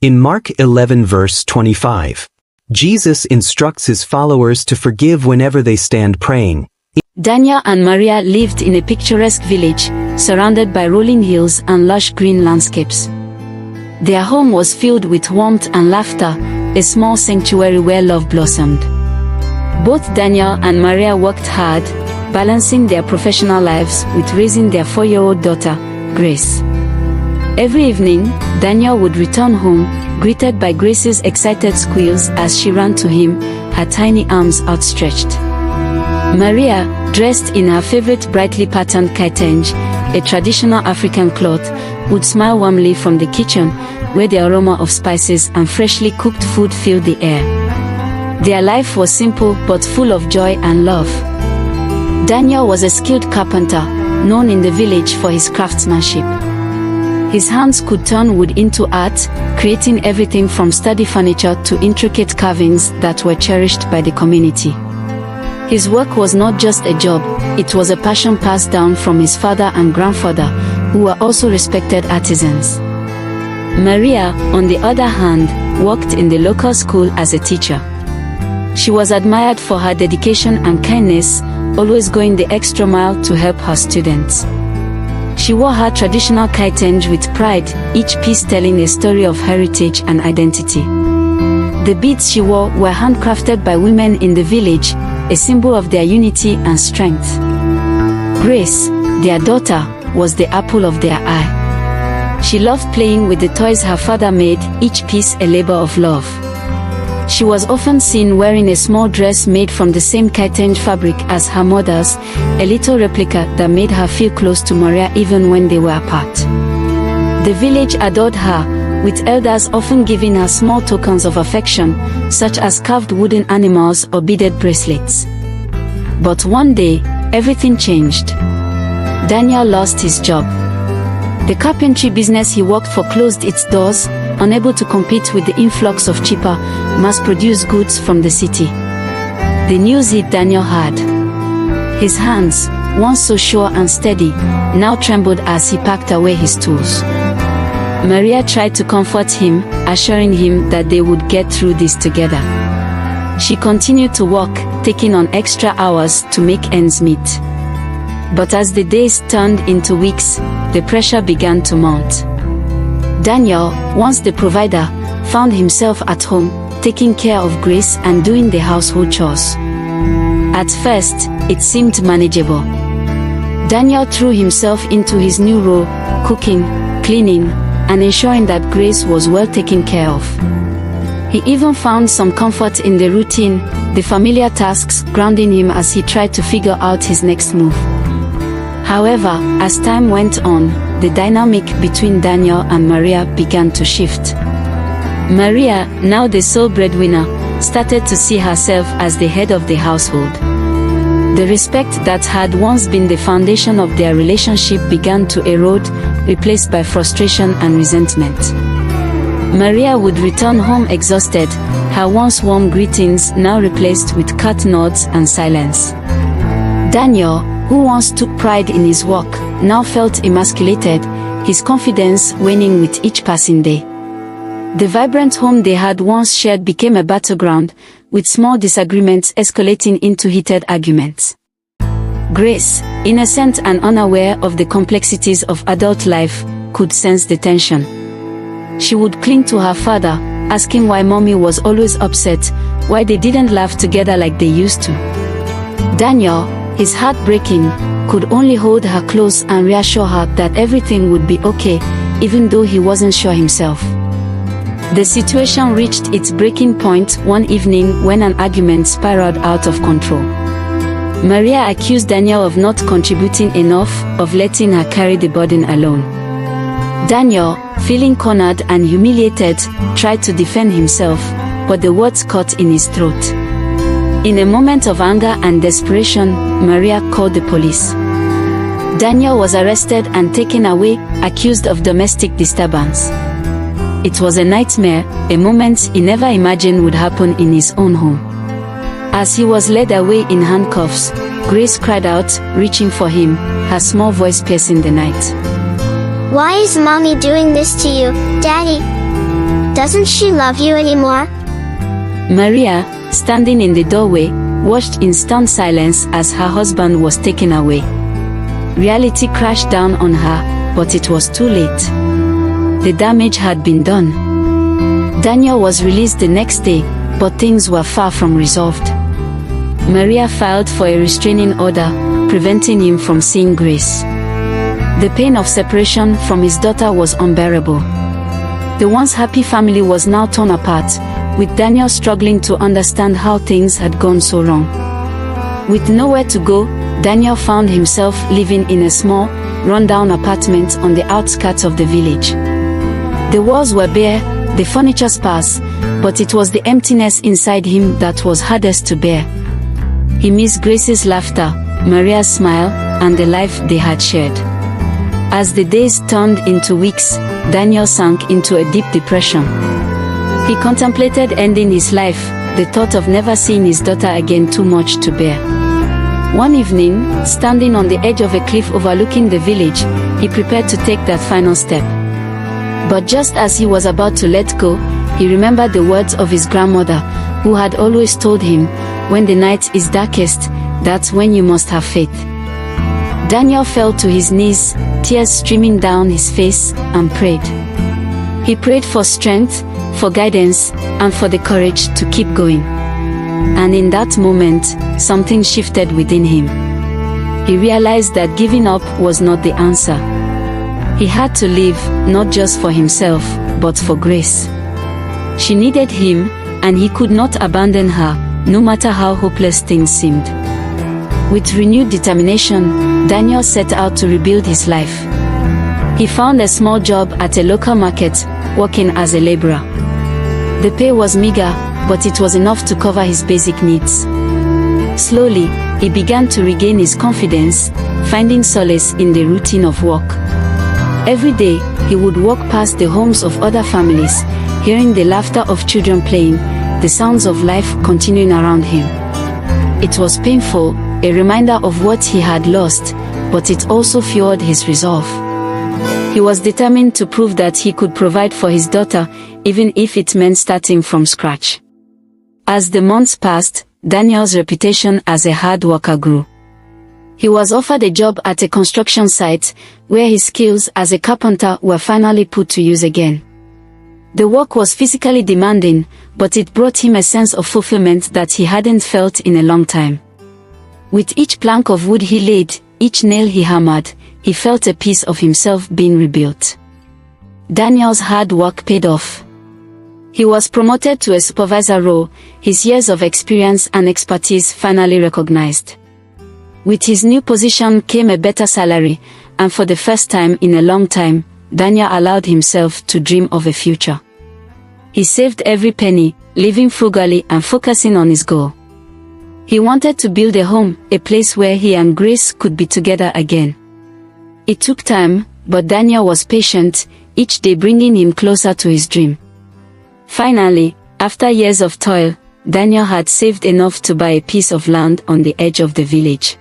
In Mark 11 verse 25, Jesus instructs his followers to forgive whenever they stand praying. Daniel and Maria lived in a picturesque village, surrounded by rolling hills and lush green landscapes. Their home was filled with warmth and laughter, a small sanctuary where love blossomed. Both Daniel and Maria worked hard, balancing their professional lives with raising their 4-year-old daughter, Grace. Every evening, Daniel would return home, greeted by Grace's excited squeals as she ran to him, her tiny arms outstretched. Maria, dressed in her favorite brightly patterned kitenge, a traditional African cloth, would smile warmly from the kitchen, where the aroma of spices and freshly cooked food filled the air. Their life was simple but full of joy and love. Daniel was a skilled carpenter, known in the village for his craftsmanship. His hands could turn wood into art, creating everything from sturdy furniture to intricate carvings that were cherished by the community. His work was not just a job, it was a passion passed down from his father and grandfather, who were also respected artisans. Maria, on the other hand, worked in the local school as a teacher. She was admired for her dedication and kindness, always going the extra mile to help her students. She wore her traditional kitenge with pride, each piece telling a story of heritage and identity. The beads she wore were handcrafted by women in the village, a symbol of their unity and strength. Grace, their daughter, was the apple of their eye. She loved playing with the toys her father made, each piece a labor of love. She was often seen wearing a small dress made from the same kitenge fabric as her mother's, a little replica that made her feel close to Maria even when they were apart. The village adored her, with elders often giving her small tokens of affection, such as carved wooden animals or beaded bracelets. But one day, everything changed. Daniel lost his job. The carpentry business he worked for closed its doors, unable to compete with the influx of cheaper, mass-produced goods from the city. The news hit Daniel hard. His hands, once so sure and steady, now trembled as he packed away his tools. Maria tried to comfort him, assuring him that they would get through this together. She continued to work, taking on extra hours to make ends meet. But as the days turned into weeks, the pressure began to mount. Daniel, once the provider, found himself at home, taking care of Grace and doing the household chores. At first, it seemed manageable. Daniel threw himself into his new role, cooking, cleaning, and ensuring that Grace was well taken care of. He even found some comfort in the routine, the familiar tasks grounding him as he tried to figure out his next move. However, as time went on, the dynamic between Daniel and Maria began to shift. Maria, now the sole breadwinner, started to see herself as the head of the household. The respect that had once been the foundation of their relationship began to erode, replaced by frustration and resentment. Maria would return home exhausted, her once warm greetings now replaced with curt nods and silence. Daniel, who once took pride in his work, now felt emasculated, his confidence waning with each passing day. The vibrant home they had once shared became a battleground, with small disagreements escalating into heated arguments. Grace, innocent and unaware of the complexities of adult life, could sense the tension. She would cling to her father, asking why mommy was always upset, why they didn't laugh together like they used to. Daniel, his heart breaking, could only hold her close and reassure her that everything would be okay, even though he wasn't sure himself. The situation reached its breaking point one evening when an argument spiraled out of control. Maria accused Daniel of not contributing enough, of letting her carry the burden alone. Daniel, feeling cornered and humiliated, tried to defend himself, but the words caught in his throat. In a moment of anger and desperation, Maria called the police. Daniel was arrested and taken away, accused of domestic disturbance. It was a nightmare, a moment he never imagined would happen in his own home. As he was led away in handcuffs, Grace cried out, reaching for him, her small voice piercing the night. "Why is mommy doing this to you, Daddy?" Doesn't she love you anymore? Maria, standing in the doorway, watched in stunned silence as her husband was taken away. Reality crashed down on her, but it was too late. The damage had been done. Daniel was released the next day, but things were far from resolved. Maria filed for a restraining order, preventing him from seeing Grace. The pain of separation from his daughter was unbearable. The once happy family was now torn apart, with Daniel struggling to understand how things had gone so wrong. With nowhere to go, Daniel found himself living in a small, run-down apartment on the outskirts of the village. The walls were bare, the furniture sparse, but it was the emptiness inside him that was hardest to bear. He missed Grace's laughter, Maria's smile, and the life they had shared. As the days turned into weeks, Daniel sank into a deep depression. He contemplated ending his life, the thought of never seeing his daughter again too much to bear. One evening, standing on the edge of a cliff overlooking the village, he prepared to take that final step. But just as he was about to let go, he remembered the words of his grandmother, who had always told him, "When the night is darkest, that's when you must have faith." Daniel fell to his knees, tears streaming down his face, and prayed. He prayed for strength, for guidance, and for the courage to keep going. And in that moment, something shifted within him. He realized that giving up was not the answer. He had to live, not just for himself, but for Grace. She needed him, and he could not abandon her, no matter how hopeless things seemed. With renewed determination, Daniel set out to rebuild his life. He found a small job at a local market, working as a laborer. The pay was meager, but it was enough to cover his basic needs. Slowly, he began to regain his confidence, finding solace in the routine of work. Every day, he would walk past the homes of other families, hearing the laughter of children playing, the sounds of life continuing around him. It was painful, a reminder of what he had lost, but it also fueled his resolve. He was determined to prove that he could provide for his daughter, even if it meant starting from scratch. As the months passed, Daniel's reputation as a hard worker grew. He was offered a job at a construction site, where his skills as a carpenter were finally put to use again. The work was physically demanding, but it brought him a sense of fulfillment that he hadn't felt in a long time. With each plank of wood he laid, each nail he hammered, he felt a piece of himself being rebuilt. Daniel's hard work paid off. He was promoted to a supervisor role, his years of experience and expertise finally recognized. With his new position came a better salary, and for the first time in a long time, Daniel allowed himself to dream of a future. He saved every penny, living frugally and focusing on his goal. He wanted to build a home, a place where he and Grace could be together again. It took time, but Daniel was patient, each day bringing him closer to his dream. Finally, after years of toil, Daniel had saved enough to buy a piece of land on the edge of the village.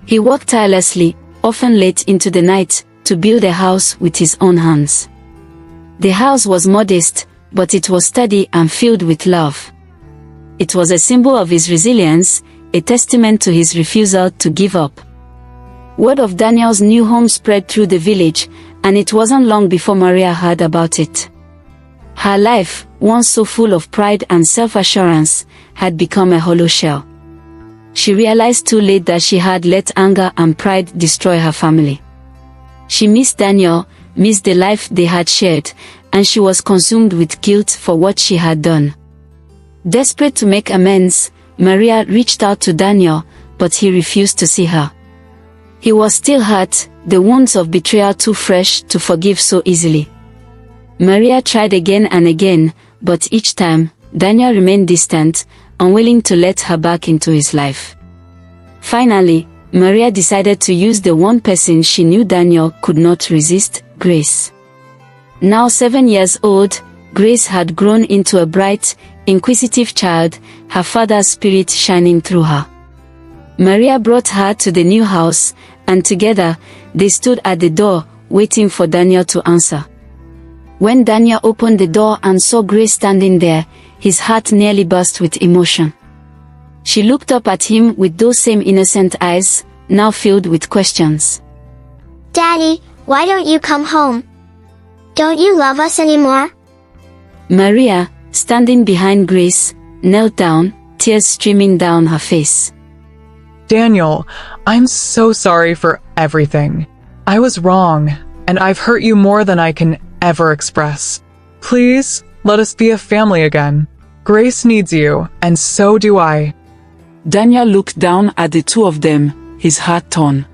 He worked tirelessly, often late into the night, to build a house with his own hands. The house was modest, but it was sturdy and filled with love. It was a symbol of his resilience, a testament to his refusal to give up. Word of Daniel's new home spread through the village, and it wasn't long before Maria heard about it. Her life, once so full of pride and self-assurance, had become a hollow shell. She realized too late that she had let anger and pride destroy her family. She missed Daniel, missed the life they had shared, and she was consumed with guilt for what she had done. Desperate to make amends, Maria reached out to Daniel, but he refused to see her. He was still hurt, the wounds of betrayal too fresh to forgive so easily. Maria tried again and again, but each time, Daniel remained distant, unwilling to let her back into his life. Finally, Maria decided to use the one person she knew Daniel could not resist, Grace. Now 7 years old, Grace had grown into a bright, inquisitive child, her father's spirit shining through her. Maria brought her to the new house, and together, they stood at the door, waiting for Daniel to answer. When Daniel opened the door and saw Grace standing there, his heart nearly burst with emotion. She looked up at him with those same innocent eyes, now filled with questions. Daddy, why don't you come home? Don't you love us anymore? Maria, standing behind Grace, knelt down, tears streaming down her face. Daniel, I'm so sorry for everything. I was wrong, and I've hurt you more than I can ever express. Please, let us be a family again. Grace needs you, and so do I. Daniel looked down at the two of them, his heart torn.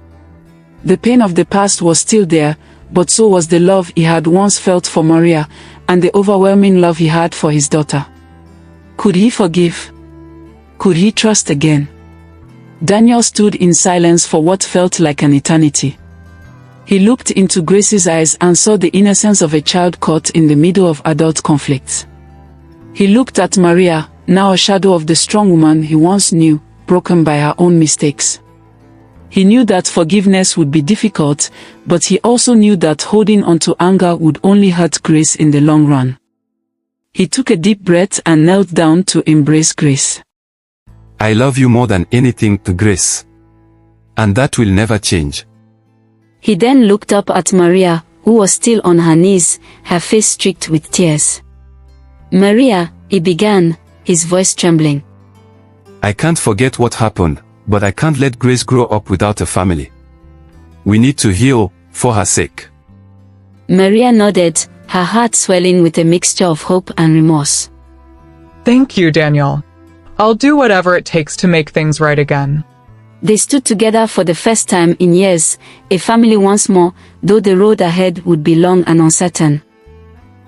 The pain of the past was still there, but so was the love he had once felt for Maria, and the overwhelming love he had for his daughter. Could he forgive? Could he trust again? Daniel stood in silence for what felt like an eternity. He looked into Grace's eyes and saw the innocence of a child caught in the middle of adult conflicts. He looked at Maria, now a shadow of the strong woman he once knew, broken by her own mistakes. He knew that forgiveness would be difficult, but he also knew that holding onto anger would only hurt Grace in the long run. He took a deep breath and knelt down to embrace Grace. I love you more than anything, to Grace. And that will never change. He then looked up at Maria, who was still on her knees, her face streaked with tears. Maria, he began, his voice trembling. I can't forget what happened, but I can't let Grace grow up without a family. We need to heal, for her sake. Maria nodded, her heart swelling with a mixture of hope and remorse. Thank you, Daniel. I'll do whatever it takes to make things right again. They stood together for the first time in years, a family once more, though the road ahead would be long and uncertain.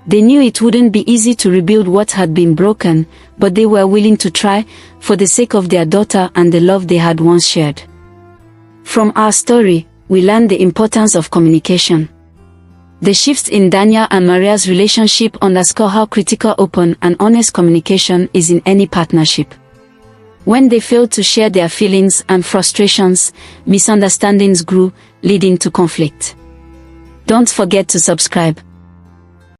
They knew it wouldn't be easy to rebuild what had been broken, but they were willing to try, for the sake of their daughter and the love they had once shared. From our story, we learn the importance of communication. The shifts in Daniel and Maria's relationship underscore how critical open and honest communication is in any partnership. When they failed to share their feelings and frustrations, misunderstandings grew, leading to conflict. Don't forget to subscribe.